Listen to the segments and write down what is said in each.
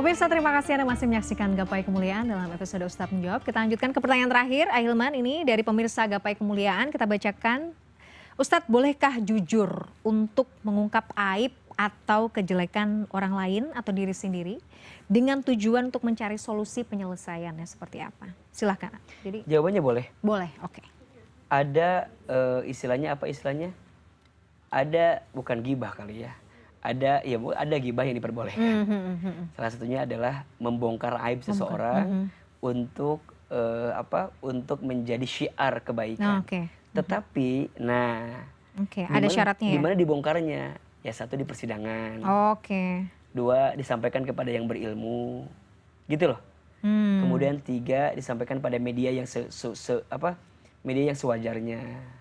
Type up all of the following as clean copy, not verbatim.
Pemirsa, terima kasih Anda masih menyaksikan Gapai Kemuliaan dalam episode Ustadz Menjawab. Kita lanjutkan ke pertanyaan terakhir, Ahilman, ini dari pemirsa Gapai Kemuliaan. Kita bacakan, Ustadz, bolehkah jujur untuk mengungkap aib atau kejelekan orang lain atau diri sendiri dengan tujuan untuk mencari solusi penyelesaiannya seperti apa? Silahkan. Jadi Jawabannya boleh. boleh, oke. Ada istilahnya apa istilahnya? Ada bukan gibah kali ya. Ada gibah yang diperbolehkan. Salah satunya adalah membongkar aib seseorang untuk untuk menjadi syiar kebaikan. Oke. Tetapi Ada syaratnya ya? di mana dibongkarnya? Ya, satu di persidangan. Oke. Dua, disampaikan kepada yang berilmu. Gitu loh. Kemudian tiga, disampaikan pada media yang media yang sewajarnya.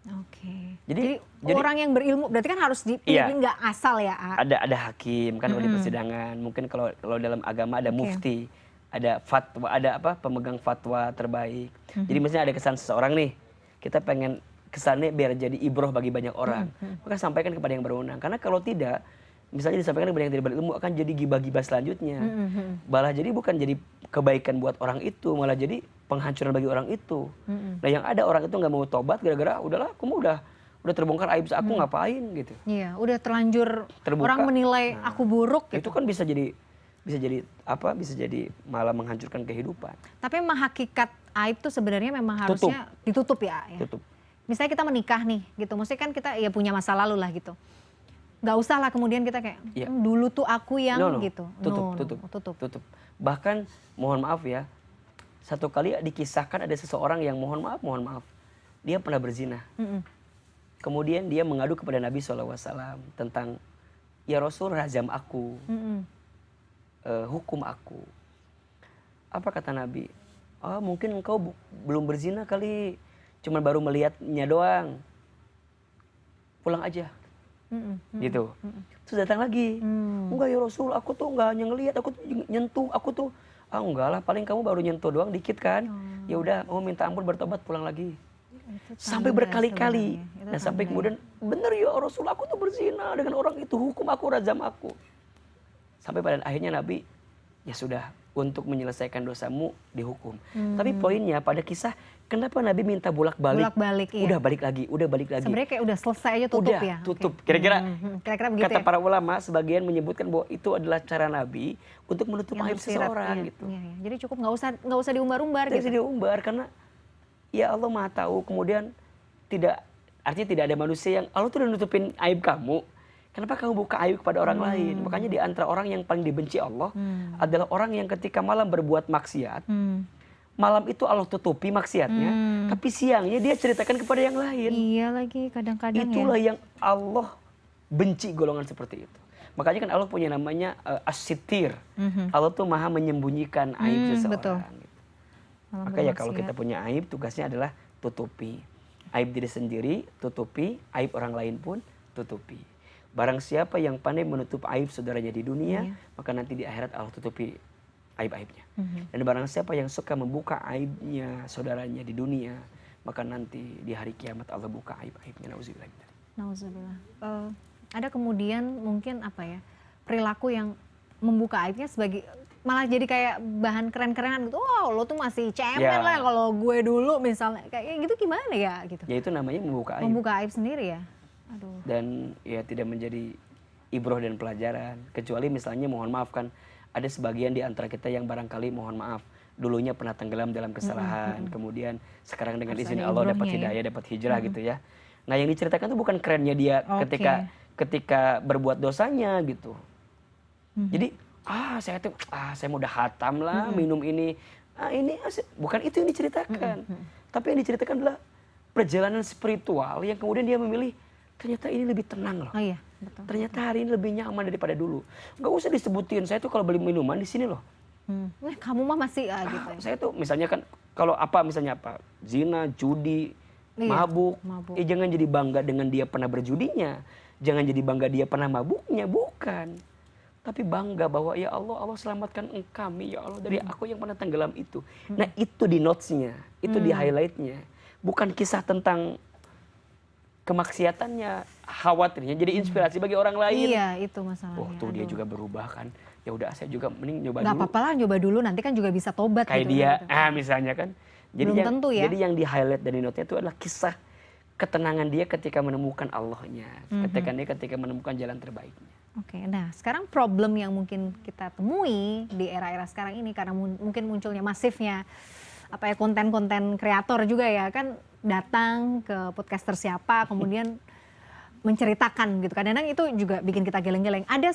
Oke. Jadi orang yang berilmu berarti kan harus dipilih, nggak asal ya. Ada hakim kan di persidangan. Mungkin kalau dalam agama ada mufti, ada fatwa, ada pemegang fatwa terbaik. Jadi misalnya ada kesan seseorang nih, kita pengen kesannya biar jadi ibroh bagi banyak orang, maka sampaikan kepada yang berwenang. Karena kalau tidak, misalnya disampaikan kepada yang tidak berilmu, akan jadi gibah-gibah selanjutnya. Malah jadi bukan jadi kebaikan buat orang itu, malah jadi penghancuran bagi orang itu. Nah, yang ada orang itu nggak mau tobat gara-gara udahlah, aku udah terbongkar aib aku ngapain gitu. Iya, udah terlanjur Terbuka. Orang menilai aku buruk gitu. Itu kan bisa jadi malah menghancurkan kehidupan. Tapi memang hakikat aib tuh sebenarnya memang harusnya ditutup ya. Tutup. Misalnya kita menikah nih gitu, maksudnya kan kita ya punya masa lalu lah gitu. Nggak usah lah kemudian kita kayak dulu tuh aku yang gitu. Tutup. Bahkan mohon maaf ya, satu kali dikisahkan ada seseorang yang mohon maaf, dia pernah berzina. Kemudian dia mengadu kepada Nabi SAW tentang, ya Rasul, rajam aku, hukum aku. Apa kata Nabi? Mungkin engkau belum berzina kali, cuma baru melihatnya doang. Pulang aja. Gitu. Terus datang lagi. Enggak ya Rasul, aku tuh enggak hanya ngelihat, aku tuh nyentuh, aku tuh enggak lah, paling kamu baru nyentuh doang dikit kan. Ya udah, mau minta ampun, bertobat, pulang lagi. Sampai berkali-kali. Nah, sampai kemudian, bener ya Rasul, aku tuh berzina dengan orang itu, hukum aku, rajam aku. Sampai pada akhirnya Nabi, ya sudah, untuk menyelesaikan dosamu dihukum. Tapi poinnya pada kisah, kenapa Nabi minta bolak-balik? Iya. Udah balik lagi. Sebenarnya kayak udah selesai aja, tutup ya. Tutup. Kira-kira begitu kata ya? para ulama sebagian menyebutkan bahwa itu adalah cara Nabi untuk menutup aib seseorang gitu. Iya. Jadi cukup nggak usah diumbar-umbar gitu. Tidak diumbar karena ya Allah Maha tahu. Kemudian artinya tidak ada manusia yang Allah tuh udah nutupin aib kamu. Kenapa kamu buka aib kepada orang lain? Makanya di antara orang yang paling dibenci Allah adalah orang yang ketika malam berbuat maksiat. Malam itu Allah tutupi maksiatnya, tapi siangnya dia ceritakan kepada yang lain. Iya lagi, kadang-kadang Itulah yang Allah benci golongan seperti itu. Makanya kan Allah punya namanya as-sittir. Allah tuh maha menyembunyikan aib seseorang. Betul. Gitu. Maka ya kalau kita punya aib, tugasnya adalah tutupi. Aib diri sendiri, tutupi. Aib orang lain pun, tutupi. Barang siapa yang pandai menutup aib saudaranya di dunia, maka nanti di akhirat Allah tutupi aib-aibnya. Dan barang siapa yang suka membuka aibnya saudaranya di dunia, maka nanti di hari kiamat Allah buka aib-aibnya. Nauzubillah. Ada kemudian mungkin perilaku yang membuka aibnya sebagai malah jadi kayak bahan keren-kerenan gitu. Wow, lo tuh masih cemen lah kalau gue dulu misalnya kayak gitu, gimana ya gitu. Ya itu namanya membuka aib. Membuka aib sendiri ya. Aduh. Dan ya tidak menjadi ibroh dan pelajaran. Kecuali misalnya mohon maaf kan, ada sebagian di antara kita yang barangkali mohon maaf dulunya pernah tenggelam dalam kesalahan, kemudian sekarang dengan izin Allah dapat hidayah, dapat hijrah gitu ya. Nah, yang diceritakan tuh bukan kerennya dia ketika berbuat dosanya gitu. Jadi saya mau udah hatam lah minum ini. Bukan itu yang diceritakan. Tapi yang diceritakan adalah perjalanan spiritual yang kemudian dia memilih, ternyata ini lebih tenang loh. Betul. Ternyata hari ini lebih nyaman daripada dulu. Nggak usah disebutin, saya tuh kalau beli minuman di sini loh. Kamu mah masih gitu ya. Saya tuh misalnya kan, kalau misalnya zina, judi, mabuk. Jangan jadi bangga dengan dia pernah berjudinya. Jangan jadi bangga dia pernah mabuknya, bukan. Tapi bangga bahwa ya Allah selamatkan kami ya Allah dari aku yang pernah tenggelam itu. Nah itu di notesnya, itu di highlightnya. Bukan kisah tentang kemaksiatannya, khawatirnya jadi inspirasi bagi orang lain. Iya, itu masalahnya. Tuh dia juga berubah kan. ya udah saya juga mending nyoba Nggak dulu. apa-apa lah, nyoba dulu, nanti kan juga bisa tobat Kayak gitu. dia, Gitu. misalnya kan. Jadi Belum tentu ya. Jadi yang di highlight dari note-nya itu adalah kisah ketenangan dia ketika menemukan Allahnya, ketika menemukan jalan terbaiknya. Oke, nah sekarang problem yang mungkin kita temui di era-era sekarang ini karena mungkin munculnya masifnya konten-konten kreator juga ya kan, datang ke podcaster siapa kemudian menceritakan gitu. Kadang-kadang itu juga bikin kita geleng-geleng. Ada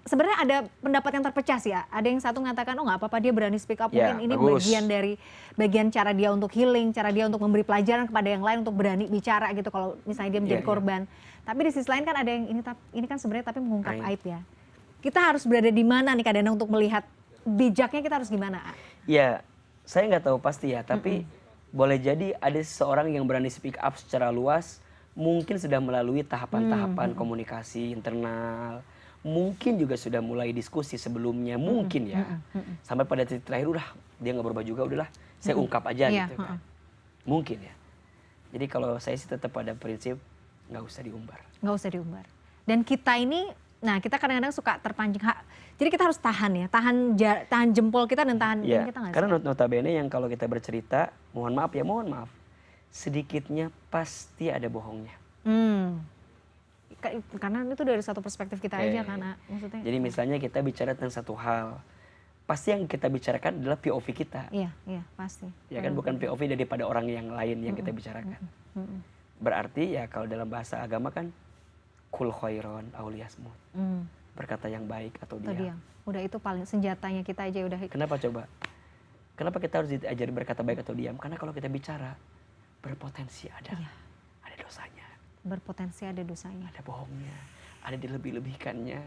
sebenarnya ada pendapat yang terpecah sih ya. Ada yang satu mengatakan oh nggak apa-apa dia berani speak up, Ya, mungkin ini bagus. bagian cara dia untuk healing, cara dia untuk memberi pelajaran kepada yang lain untuk berani bicara gitu kalau misalnya dia menjadi korban. Tapi di sisi lain kan ada yang ini kan sebenarnya tapi mengungkap aib ya. Kita harus berada di mana nih kadang-kadang untuk melihat bijaknya kita harus gimana? Ya, saya nggak tahu pasti ya, tapi boleh jadi ada seseorang yang berani speak up secara luas, mungkin sudah melalui tahapan-tahapan komunikasi internal, mungkin juga sudah mulai diskusi sebelumnya, mungkin ya. Sampai pada titik terakhir udah dia nggak berubah juga, udahlah saya ungkap aja gitu kan. Mungkin ya. Jadi kalau saya sih tetap pada prinsip nggak usah diumbar. Nggak usah diumbar. Dan kita ini, nah kita kadang-kadang suka terpancing. Jadi kita harus tahan ya, tahan jempol kita dan tahan Ya, ini kita nggak sih? karena notabene yang kalau kita bercerita, mohon maaf, sedikitnya pasti ada bohongnya. Karena itu dari satu perspektif kita aja karena maksudnya. Jadi misalnya kita bicara tentang satu hal, pasti yang kita bicarakan adalah POV kita. Iya, pasti. Ya kan, bukan POV daripada orang yang lain yang kita bicarakan. Berarti ya kalau dalam bahasa agama kan kul khairon auliyasmut. Berkata yang baik atau diam. Udah itu paling senjatanya kita aja udah. Kenapa coba? Kenapa kita harus diajari berkata baik atau diam? Karena kalau kita bicara berpotensi ada dosanya. Berpotensi ada dosanya. Ada bohongnya, ada dilebih-lebihkannya,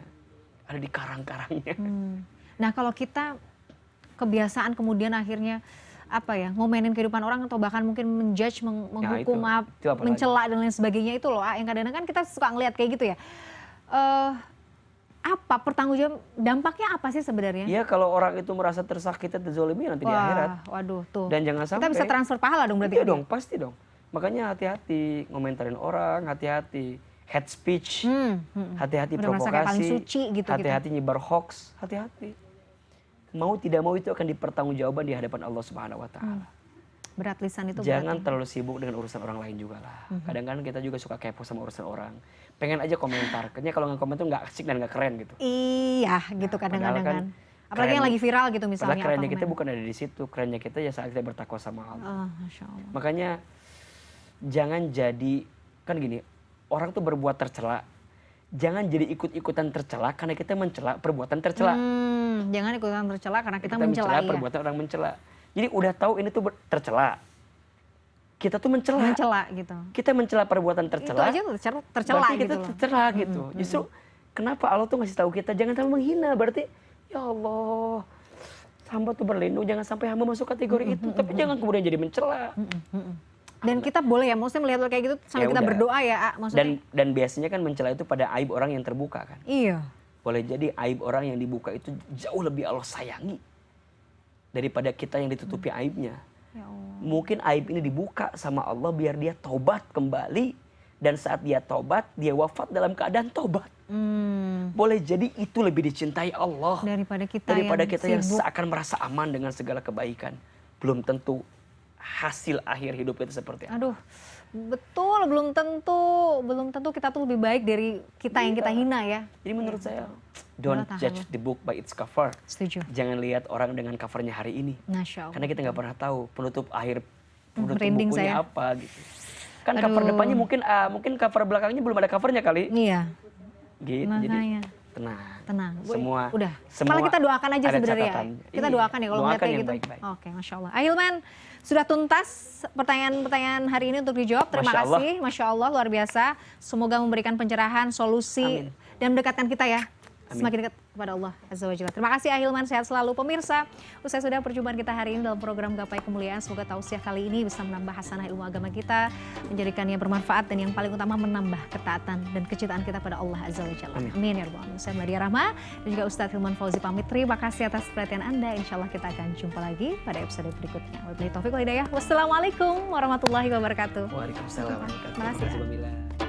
ada dikarang-karangnya. Nah kalau kita kebiasaan kemudian akhirnya ngomenin kehidupan orang atau bahkan mungkin menjudge, menghukum, itu apalagi? mencela dan lain sebagainya itu loh, yang kadang-kadang kan kita suka ngelihat kayak gitu ya. Pertanggungjawab dampaknya apa sih sebenarnya? Ya kalau orang itu merasa tersakiti, terzolimi nanti di akhirat. Waduh tuh. Dan jangan sampai. Kita bisa transfer pahala dong berarti. Iya dong, pasti dong. Makanya hati-hati ngomentarin orang, hati-hati hate speech, hati-hati Udah merasa kayak paling provokasi, suci gitu. hati-hati nyebar hoax, hati-hati. Mau tidak mau itu akan dipertanggungjawabkan di hadapan Allah Subhanahu Wa Taala. Berat lisan itu. Jangan terlalu sibuk dengan urusan orang lain juga lah. Kadang-kadang kita juga suka kepo sama urusan orang. Pengen aja komentar. Kayaknya kalau nggak komen tuh nggak asik dan nggak keren gitu. Iya gitu kadang-kadang kan. Apalagi yang lagi viral gitu misalnya. Padahal kerennya kita bukan ada di situ. Kerennya kita ya saat kita bertakwa sama Allah. Masya Allah. Makanya jangan jadi, kan gini, orang tuh berbuat tercela. Jangan jadi ikut-ikutan tercela karena kita mencela perbuatan tercela. Jangan ikutan tercela karena kita mencela ya. perbuatan orang mencela. Jadi udah tahu ini tuh tercela. Kita tuh mencela gitu. Kita mencela perbuatan tercela. Itu aja tercela gitu. Kita tercela gitu. Justru kenapa Allah tuh ngasih tahu kita jangan terlalu menghina. Berarti ya Allah, hamba tuh berlindung jangan sampai hamba masuk kategori itu. Tapi jangan kemudian jadi mencela. Dan kita boleh ya, maksudnya melihat kayak gitu sambil kita berdoa ya, maksudnya. Dan biasanya kan mencela itu pada aib orang yang terbuka kan. Iya. Boleh jadi aib orang yang dibuka itu jauh lebih Allah sayangi daripada kita yang ditutupi aibnya. Ya Allah. Mungkin aib ini dibuka sama Allah biar dia tobat kembali, dan saat dia tobat dia wafat dalam keadaan tobat. Boleh jadi itu lebih dicintai Allah daripada kita yang seakan merasa aman dengan segala kebaikan. Belum tentu hasil akhir hidup kita seperti apa. Aduh, betul, belum tentu kita tuh lebih baik dari kita yang kita hina ya. Jadi menurut saya, don't judge the book by its cover. Setuju. Jangan lihat orang dengan covernya hari ini. Masya Allah. Karena kita nggak pernah tahu penutup Merinding bukunya saya. apa gitu. Kan cover depannya mungkin cover belakangnya belum ada covernya kali. Iya. Gitu. Jadi tenang. Semua. Malah kita doakan aja sebenarnya. Kita doakan ya kalau ngeliat kayak gitu. Baik-baik. Oke, Masya Allah. Ahilman, sudah tuntas pertanyaan-pertanyaan hari ini untuk dijawab. Terima kasih. Masya Allah, luar biasa. Semoga memberikan pencerahan, solusi, dan mendekatkan kita ya. Semakin dekat kepada Allah Azza wa Jalla. Terima kasih Ahilman, sehat selalu. Pemirsa, usai sudah perjumpaan kita hari ini dalam program Gapai Kemuliaan. Semoga tausiah kali ini bisa menambah hasanah ilmu agama kita, menjadikannya bermanfaat, dan yang paling utama menambah ketaatan dan kecintaan kita pada Allah Azza wa Jalla. Amin ya rabbal alamin. Saya Meladia Rahma dan juga Ustadz Hilman Fauzi pamit. Terima kasih atas perhatian Anda. Insya Allah kita akan jumpa lagi pada episode berikutnya. Wabillahi taufiq wal hidayah. Wassalamualaikum warahmatullahi wabarakatuh. Waalaikumsalam warahmatullahi Terima kasih. wabarakatuh.